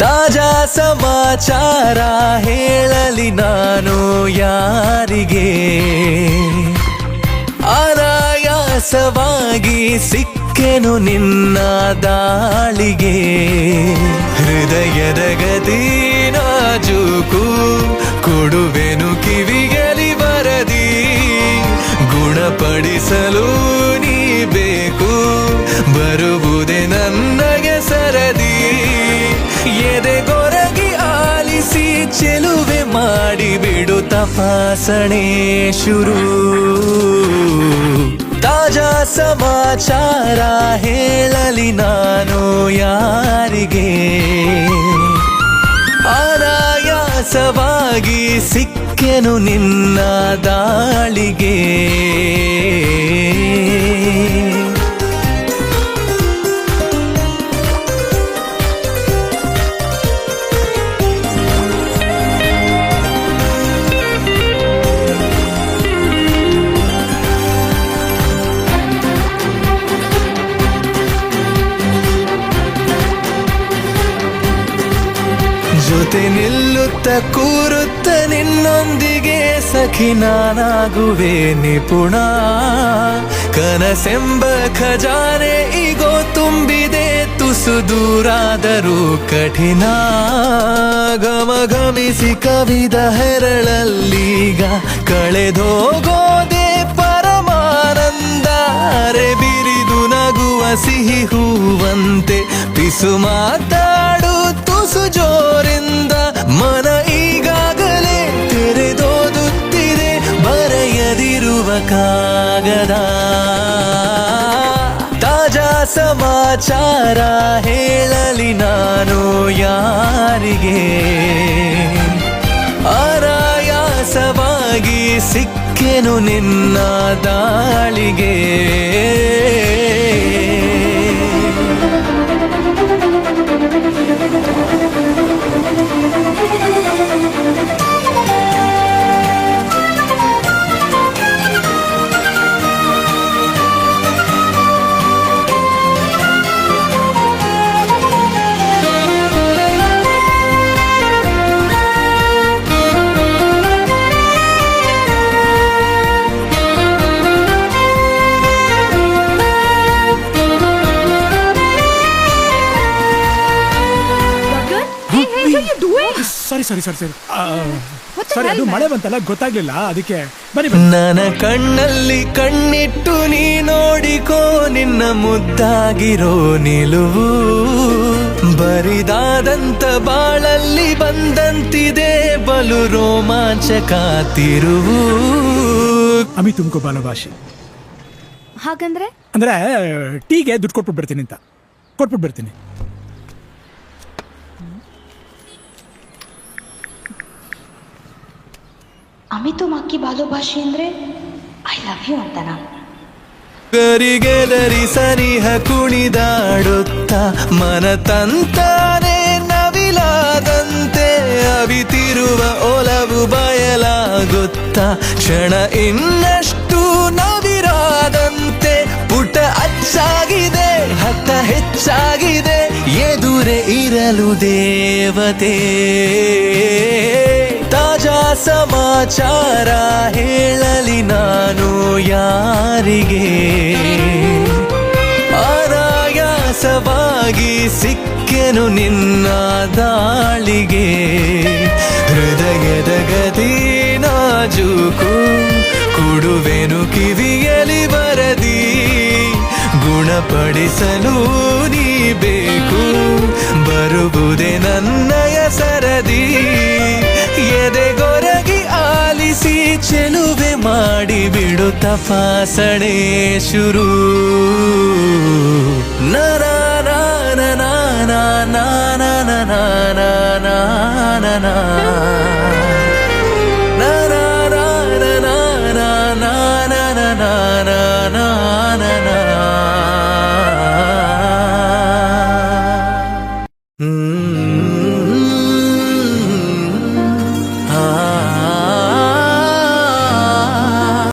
ತಾಜಾ ಸಮಾಚಾರ ಹೇಳಲಿ ನಾನು ಯಾರಿಗೆ, ಅನಾಯಾಸವಾಗಿ ಸಿಕ್ಕೆನು ನಿನ್ನ ದಾಳಿಗೆ. ಹೃದಯದ ಗತಿ ನಾಜೂಕು ಕೊಡುವೆನು ಕಿವಿಗಲಿ ಬರದಿ, ಗುಣಪಡಿಸಲು ನೀ ಬೇಕು ಬರುವುದೇ ನನಗೆ ಸರದಿ. ಎದೆಗೊರಗಿ ಆಲಿಸಿ ಚೆಲುವೆ ಮಾಡಿ ಬಿಡು ತಪಾಸಣೆ ಶುರು. ತಾಜಾ ಸಮಾಚಾರ ಹೇಳಲಿ ನಾನು ಯಾರಿಗೆ, ಅನಾಯಾಸವಾಗಿ ಸಿಕ್ಕೆನು ನಿನ್ನ ದಾಳಿಗೆ. ಜೊತೆ ನಿಲ್ಲುತ್ತ ಕೂರುತ್ತ ನಿನ್ನೊಂದಿಗೆ ಸಖಿ ನಾನಾಗುವೆ ನಿಪುಣ. ಕನಸೆಂಬ ಖಜಾನೆ ಈಗೋ ತುಂಬಿದೆ ತುಸು ದೂರಾದರೂ ಕಠಿಣ. ಗಮಗಮಿಸಿ ಕವಿದ ಹೆರಳಲ್ಲೀಗ ಕಳೆದೋಗೋದೆ ಪರಮಾನಂದ. ಬಿರಿದು ನಗುವ ಸಿಹಿ ಹೂವಂತೆ ಪಿಸು ಮಾತಾಡು ತುಸು ಜೋರಿಂದ. ಮನ ಈಗಾಗಲೇ ತೆರೆದೋದುತ್ತಿದೆ ಬರೆಯದಿರುವ ಕಾಗದ. ತಾಜಾ ಸಮಾಚಾರ ಹೇಳಲಿ ನಾನು ಯಾರಿಗೆ, ಅನಾಯಾಸವಾಗಿ ಸಿಕ್ಕೆನು ನಿನ್ನ ದಾಳಿಗೆ. ಸಾರಿ ಅದು ಮಳೆ ಬಂತಲ್ಲ ಗೊತ್ತಾಗ್ಲಿಲ್ಲ, ಅದಕ್ಕೆ ಬನ್ನಿ. ನನ್ನ ಕಣ್ಣಲ್ಲಿ ಕಣ್ಣಿಟ್ಟು ನೀ ನೋಡಿಕೋ ನಿನ್ನ ಮುದ್ದಾಗಿರೋ ನಿಲುವು. ಬರಿದಾದಂತ ಬಾಳಲ್ಲಿ ಬಂದಂತಿದೆ ಬಲು ರೋಮಾಂಚಕ ತಿರುವು. ಅಮಿ ತುಮಕೋ ಬಾಲಭಾಷೆ ಹಾಗಂದ್ರೆ ಅಂದ್ರೆ ಟೀಗೆ ದುಡ್ಡು ಕೊಟ್ಬಿಟ್ಟು ಬರ್ತೀನಿ ಅಂತ ಕೊಟ್ಬಿಟ್ಟು ಬರ್ತೀನಿ. ಅಮಿತು ಮಾಕಿ ಬಾಲೋಭಾಷೆ ಅಂದ್ರೆ ಐ ಲವ್ ಯು ಅಂತನಾ? ಗರಿಗೆದರಿ ಸನಿಹ ಕುಣಿದಾಡುತ್ತ ಮನ ತಂತಾನೆ ನವಿಲಾದಂತೆ. ಅವಿತಿರುವ ಒಲವು ಬಯಲಾಗುತ್ತ ಕ್ಷಣ ಇನ್ನಷ್ಟು ನವಿರಾದಂತೆ. ಪುಟ ಅಚ್ಚಾಗಿದೆ ಹಠ ಹೆಚ್ಚಾಗಿದೆ ಎದುರೇ ಇರಲು ದೇವತೆ. ತಾಜಾ ಸಮಾಚಾರ ಹೇಳಲಿ ನಾನು ಯಾರಿಗೆ, ಅನಾಯಾಸವಾಗಿ ಸಿಕ್ಕೆನು ನಿನ್ನ ದಾಳಿಗೆ. ಹೃದಯದ ಗತಿ ನಾಜೂಕು ಕೊಡುವೆನು ಕಿವಿಯಲಿ ಬರದಿ. ಗುಣಪಡಿಸಲು ನೀ ಬೇಕು ಬರುವುದೇ ನನ್ನಯ ಸರದಿ. ಎದೆಗೊರಗಿ ಆಲಿಸಿ ಚೆಲುವೆ ಮಾಡಿ ಬಿಡು ತಪಾಸಣೆ ಶುರು. ನಾ